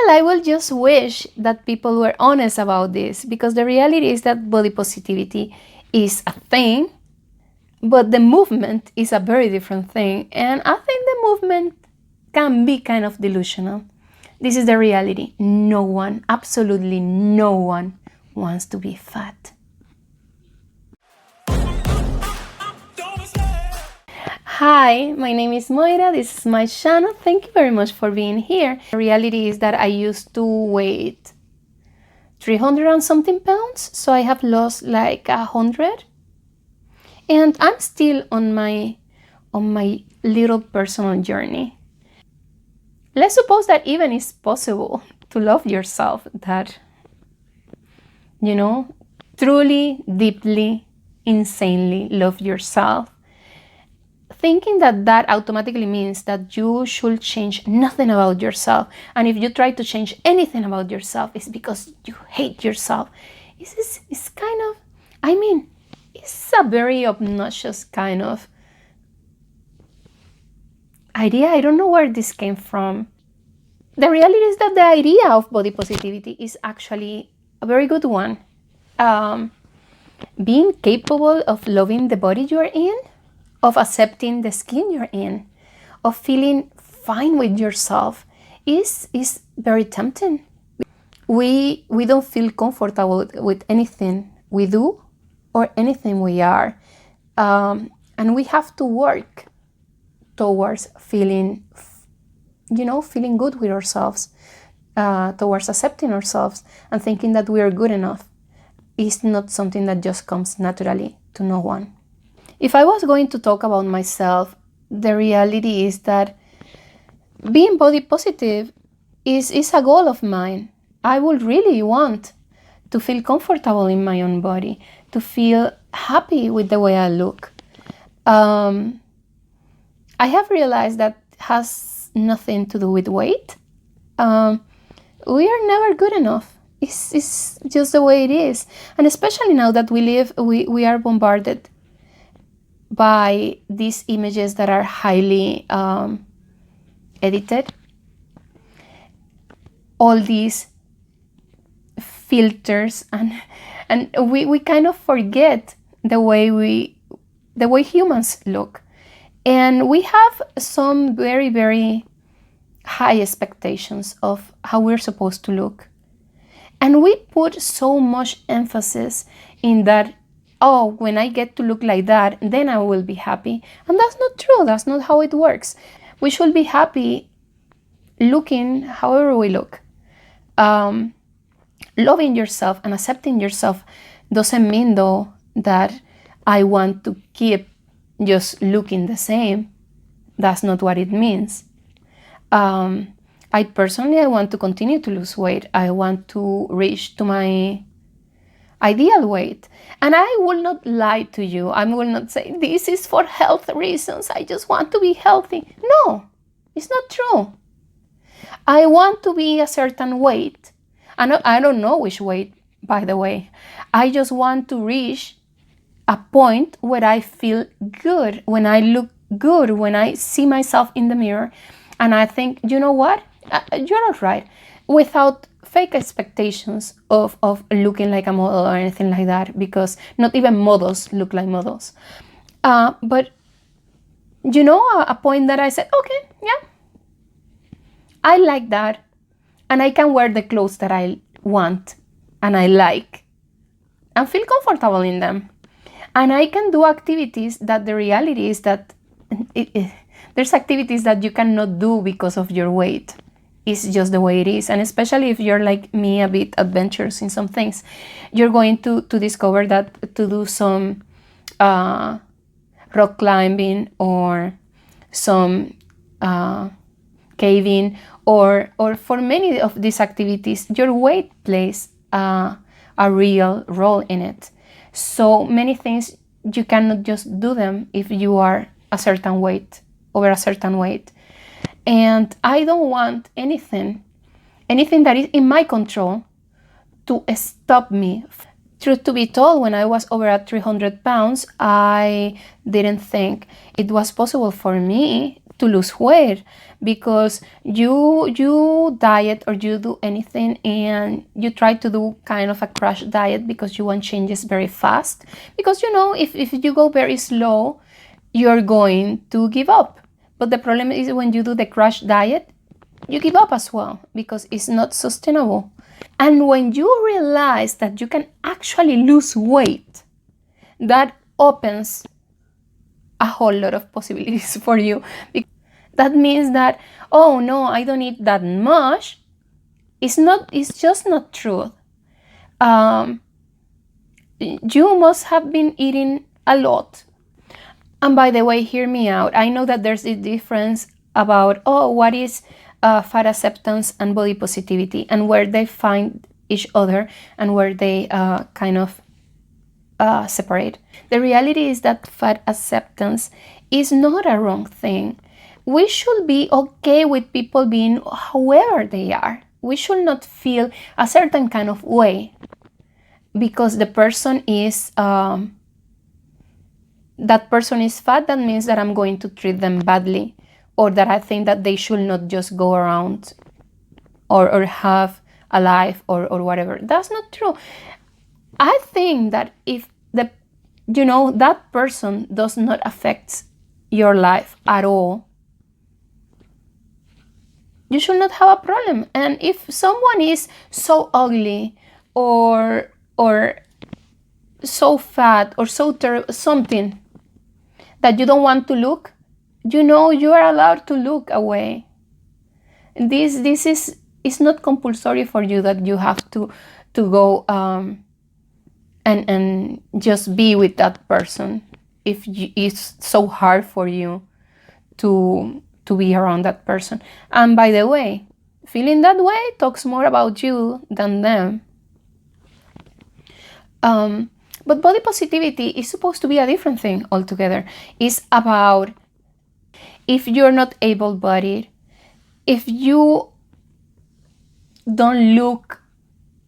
I will just wish that people were honest about this, because the reality is that body positivity is a thing, but the movement is a very different thing. And I think the movement can be kind of delusional. This is the reality. No one, absolutely no one, wants to be fat. Hi, my name is Moirah. This is my channel. Thank you very much for being here. The reality is that I used to weigh 300 and something pounds, so I have lost like 100. And I'm still on my little personal journey. Let's suppose that even it's possible to love yourself, that, truly, deeply, insanely love yourself. Thinking that automatically means that you should change nothing about yourself. And if you try to change anything about yourself, it's because you hate yourself. It's kind of, it's a very obnoxious kind of idea. I don't know where this came from. The reality is that the idea of body positivity is actually a very good one. Being capable of loving the body you're in, of accepting the skin you're in, of feeling fine with yourself is very tempting. We don't feel comfortable with anything we do or anything we are. And we have to work towards feeling good with ourselves, towards accepting ourselves and thinking that we are good enough. Is not something that just comes naturally to no one. If I was going to talk about myself, the reality is that being body positive is a goal of mine. I would really want to feel comfortable in my own body, to feel happy with the way I look. I have realized that has nothing to do with weight. We are never good enough. It's just the way it is. And especially now that we are bombarded by these images that are highly edited. All these filters, and we kind of forget the way humans look. And we have some very, very high expectations of how we're supposed to look. And we put so much emphasis in that, when I get to look like that, then I will be happy. And that's not true. That's not how it works. We should be happy looking however we look. Loving yourself and accepting yourself doesn't mean, though, that I want to keep just looking the same. That's not what it means. I want to continue to lose weight. I want to reach to my ideal weight. And I will not lie to you. I will not say this is for health reasons. I just want to be healthy. No, it's not true. I want to be a certain weight. I don't know which weight, by the way. I just want to reach a point where I feel good, when I look good, when I see myself in the mirror. And I think, you know what? You're all right. Without fake expectations of looking like a model or anything like that, because not even models look like models. But, a point that I said, okay, yeah, I like that. And I can wear the clothes that I want and I like and feel comfortable in them. And I can do activities that the reality is that there's activities that you cannot do because of your weight. It's just the way it is. And especially if you're like me, a bit adventurous in some things, you're going to discover that to do some rock climbing or some caving or for many of these activities, your weight plays a real role in it. So many things, you cannot just do them if you are a certain weight, over a certain weight. And I don't want anything that is in my control to stop me. Truth to be told, when I was over at 300 pounds, I didn't think it was possible for me to lose weight, because you diet or you do anything and you try to do kind of a crash diet because you want changes very fast, because if you go very slow, you're going to give up. But the problem is when you do the crash diet, you give up as well because it's not sustainable. And when you realize that you can actually lose weight, that opens a whole lot of possibilities for you. That means that, oh no, I don't eat that much. It's just not true. You must have been eating a lot. And by the way, hear me out. I know that there's a difference about, what is fat acceptance and body positivity, and where they find each other and where they kind of separate. The reality is that fat acceptance is not a wrong thing. We should be okay with people being however they are. We should not feel a certain kind of way because the person is that person is fat. That means that I'm going to treat them badly, or that I think that they should not just go around or have a life or whatever. That's not true. I think that if that person does not affect your life at all, you should not have a problem. And if someone is so ugly or so fat or so something that you don't want to look, you are allowed to look away. This is, it's not compulsory for you that you have to go and just be with that person if it's so hard for you to be around that person. And by the way, feeling that way talks more about you than them. But body positivity is supposed to be a different thing altogether. It's about, if you're not able-bodied, if you don't look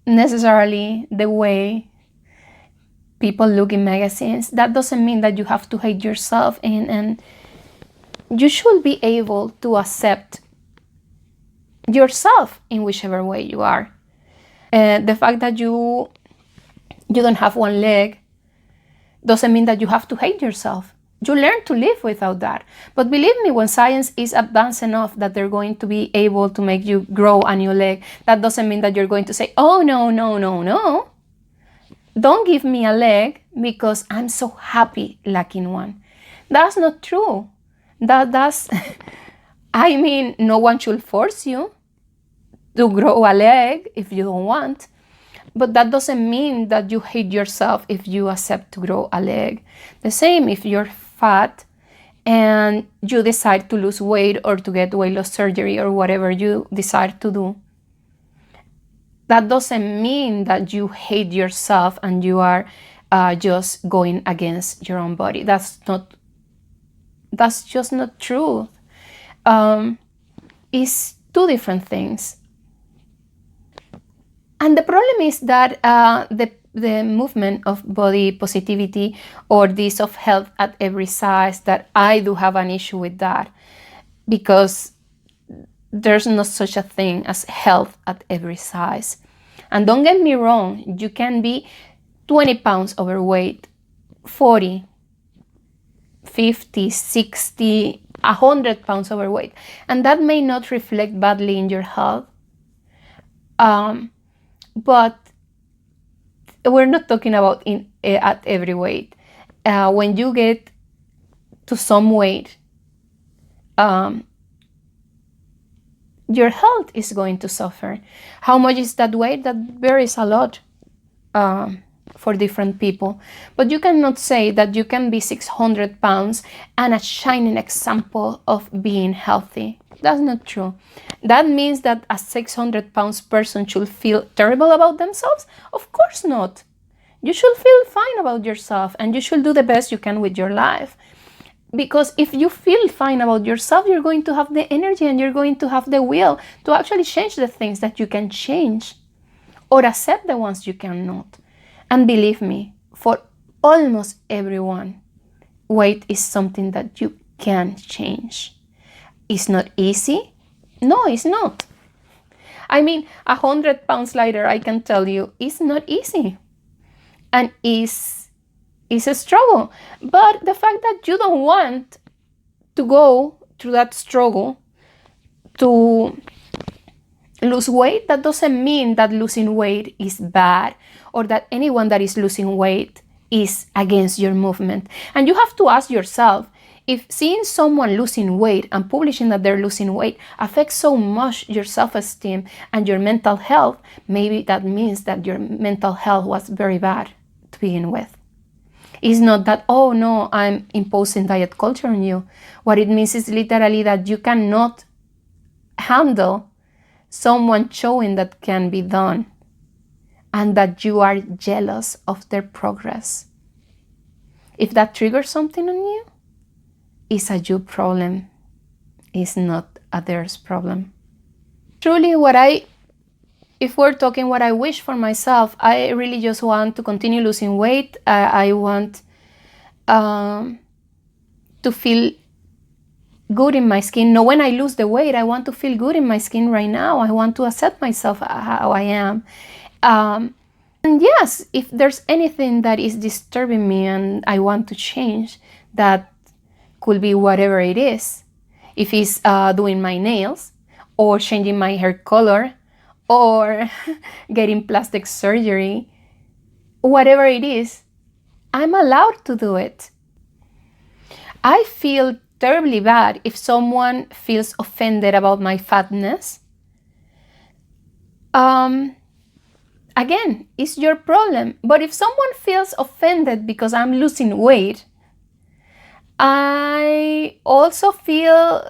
necessarily the way people look in magazines, that doesn't mean that you have to hate yourself, and you should be able to accept yourself in whichever way you are. The fact that you don't have one leg doesn't mean that you have to hate yourself. You learn to live without that. But believe me, when science is advanced enough that they're going to be able to make you grow a new leg, that doesn't mean that you're going to say, oh, no. Don't give me a leg because I'm so happy lacking one. That's not true. That's, I mean, no one should force you to grow a leg if you don't want. But that doesn't mean that you hate yourself if you accept to grow a leg. The same if you're fat and you decide to lose weight or to get weight loss surgery or whatever you decide to do. That doesn't mean that you hate yourself and you are just going against your own body. That's just not true. It's two different things. And the problem is that the movement of body positivity, or this of health at every size, that I do have an issue with that, because there's no such a thing as health at every size. And don't get me wrong, you can be 20 pounds overweight, 40, 50, 60, 100 pounds overweight, and that may not reflect badly in your health. But we're not talking about at every weight. When you get to some weight, your health is going to suffer. How much is that weight? That varies a lot for different people. But you cannot say that you can be 600 pounds and a shining example of being healthy. That's not true. That means that a 600 pounds person should feel terrible about themselves? Of course not. You should feel fine about yourself and you should do the best you can with your life. Because if you feel fine about yourself, you're going to have the energy and you're going to have the will to actually change the things that you can change, or accept the ones you cannot. And believe me, for almost everyone, weight is something that you can change. It's not easy. No, it's not. I mean, 100 pounds lighter, I can tell you, it's not easy. And it's a struggle. But the fact that you don't want to go through that struggle to lose weight, that doesn't mean that losing weight is bad, or that anyone that is losing weight is against your movement. And you have to ask yourself, if seeing someone losing weight and publishing that they're losing weight affects so much your self-esteem and your mental health, maybe that means that your mental health was very bad to begin with. It's not that, oh no, I'm imposing diet culture on you. What it means is literally that you cannot handle someone showing that can be done, and that you are jealous of their progress. If that triggers something on you, it's a you problem. It's not a theirs problem. Truly, if we're talking what I wish for myself, I really just want to continue losing weight. I want to feel good in my skin. No, when I lose the weight, I want to feel good in my skin right now. I want to accept myself how I am. And yes, if there's anything that is disturbing me and I want to change, that could be whatever it is. If it's doing my nails, or changing my hair color, or getting plastic surgery, whatever it is, I'm allowed to do it. I feel terribly bad if someone feels offended about my fatness. Again, it's your problem. But if someone feels offended because I'm losing weight, I also feel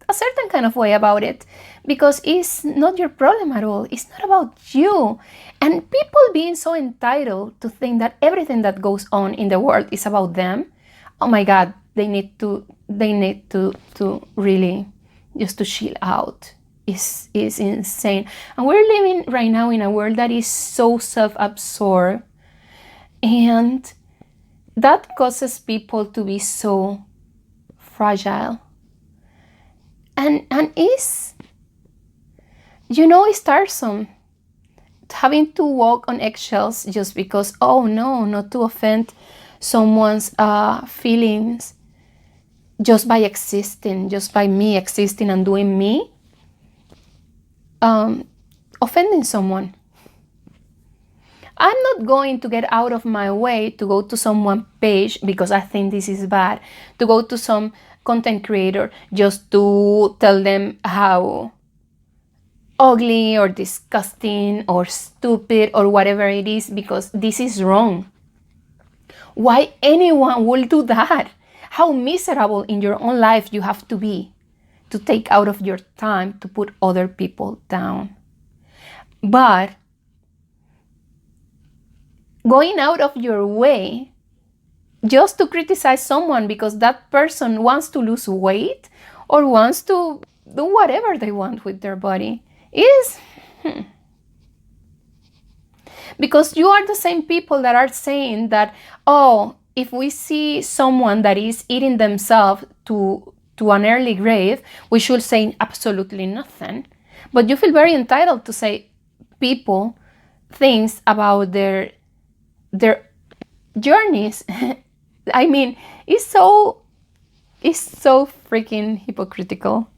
a certain kind of way about it, because it's not your problem at all. It's not about you. And people being so entitled to think that everything that goes on in the world is about them, oh my God, they need to really just to chill out. Is insane. And we're living right now in a world that is so self-absorbed, and that causes people to be so fragile. And it's, it's tiresome having to walk on eggshells just because, oh no, not to offend someone's feelings, just by existing, just by me existing and doing me. Offending someone. I'm not going to get out of my way to go to someone's page because I think this is bad, to go to some content creator just to tell them how ugly or disgusting or stupid or whatever it is, because this is wrong. Why anyone will do that? How miserable in your own life you have to be to take out of your time to put other people down. But going out of your way just to criticize someone because that person wants to lose weight or wants to do whatever they want with their body is... Because you are the same people that are saying that, oh, if we see someone that is eating themselves to an early grave, we should say absolutely nothing. But you feel very entitled to say people things about their journeys. I mean, it's so freaking hypocritical,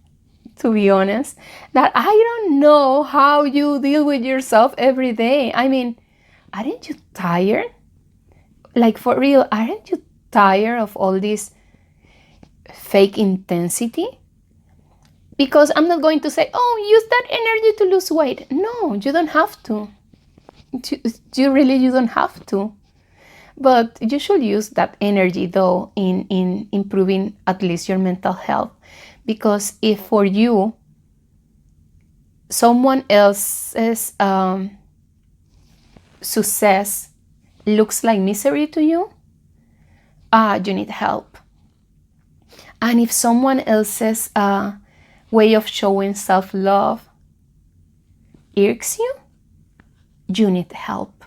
to be honest, that I don't know how you deal with yourself every day. I mean, aren't you tired? Like, for real, aren't you tired of all this fake intensity? Because I'm not going to say, oh, use that energy to lose weight. No, you don't have to. You don't have to. But you should use that energy, though, in improving at least your mental health. Because if for you, someone else's success looks like misery to you, you need help. And if someone else's way of showing self-love irks you, you need help.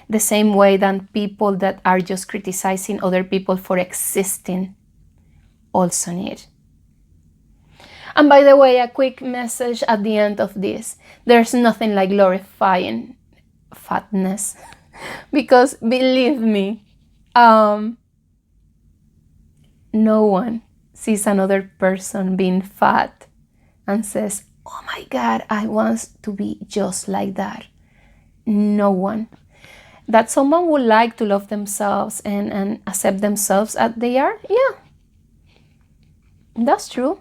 The same way that people that are just criticizing other people for existing also need. And by the way, a quick message at the end of this. There's nothing like glorifying fatness. Because believe me, no one sees another person being fat and says, oh my God, I want to be just like that. No one. That someone would like to love themselves and accept themselves as they are, yeah, that's true.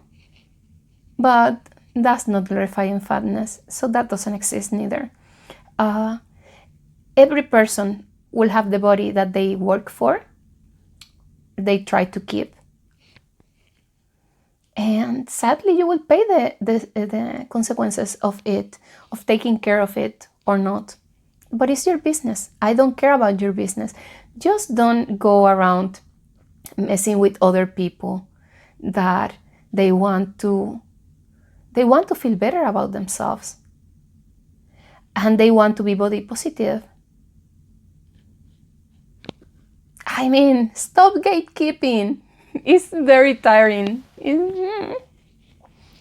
But that's not glorifying fatness, so that doesn't exist neither. Every person will have the body that they work for, they try to keep. And sadly, you will pay the consequences of it, of taking care of it or not. But it's your business. I don't care about your business. Just don't go around messing with other people that they want to feel better about themselves. And they want to be body positive. I mean, stop gatekeeping. It's very tiring.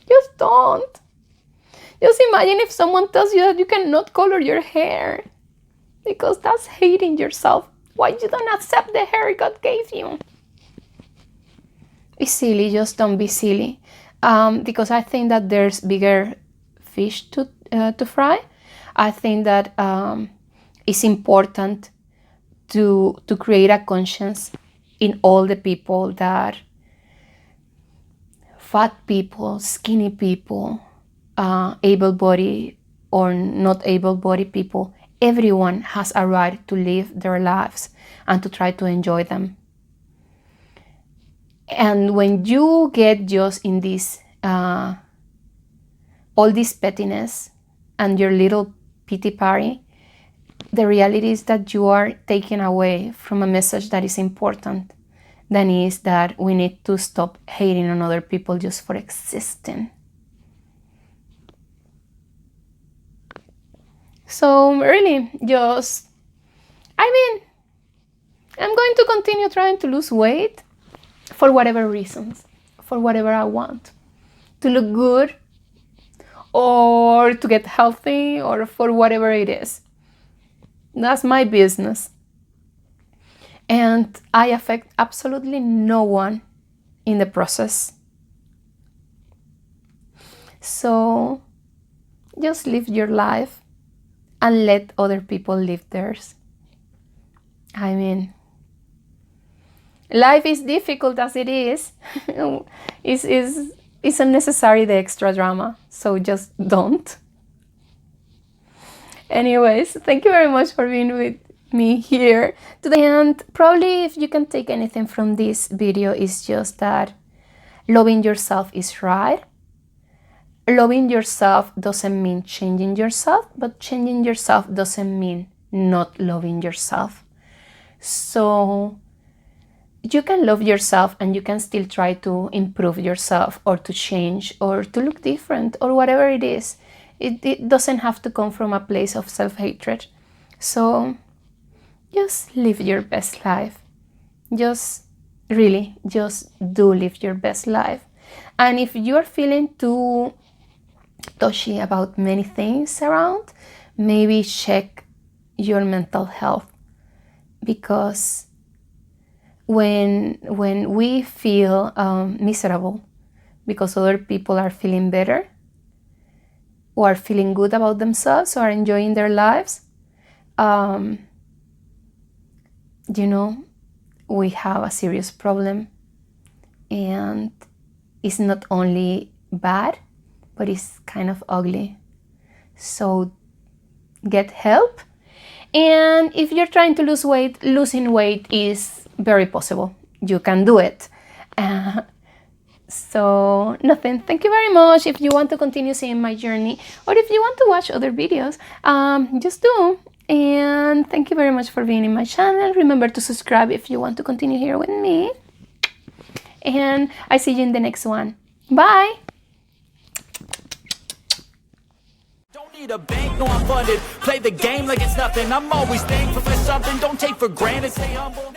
Just don't. Just imagine if someone tells you that you cannot color your hair. Because that's hating yourself. Why you don't accept the hair God gave you? It's silly, just don't be silly. Because I think that there's bigger fish to fry. I think that it's important to create a conscience in all the people that fat people, skinny people, able-bodied or not able-bodied people, everyone has a right to live their lives and to try to enjoy them. And when you get just in this, all this pettiness and your little pity party, the reality is that you are taken away from a message that is important. That is that we need to stop hating on other people just for existing. So really, I'm going to continue trying to lose weight for whatever reasons, for whatever I want. To look good, or to get healthy, or for whatever it is. That's my business. And I affect absolutely no one in the process. So just live your life and let other people live theirs. I mean, life is difficult as it is. It's unnecessary, the extra drama. So just don't. Anyways, thank you very much for being with me here today. And probably if you can take anything from this video, is just that loving yourself is right. Loving yourself doesn't mean changing yourself, but changing yourself doesn't mean not loving yourself. So you can love yourself and you can still try to improve yourself or to change or to look different or whatever it is. It doesn't have to come from a place of self-hatred. So just live your best life. Just do live your best life. And if you're feeling too touchy about many things around, maybe check your mental health. Because when we feel miserable because other people are feeling better or are feeling good about themselves or are enjoying their lives, we have a serious problem. And it's not only bad, but it's kind of ugly. So get help. And if you're trying to lose weight, losing weight is very possible. You can do it. So nothing. Thank you very much. If you want to continue seeing my journey, or if you want to watch other videos, just do. And thank you very much for being in my channel. Remember to subscribe if you want to continue here with me. And I see you in the next one. Bye. Don't need a bank, no I'm funded. Play the game like it's nothing. I'm always thankful for something. Don't take for granted, stay humble.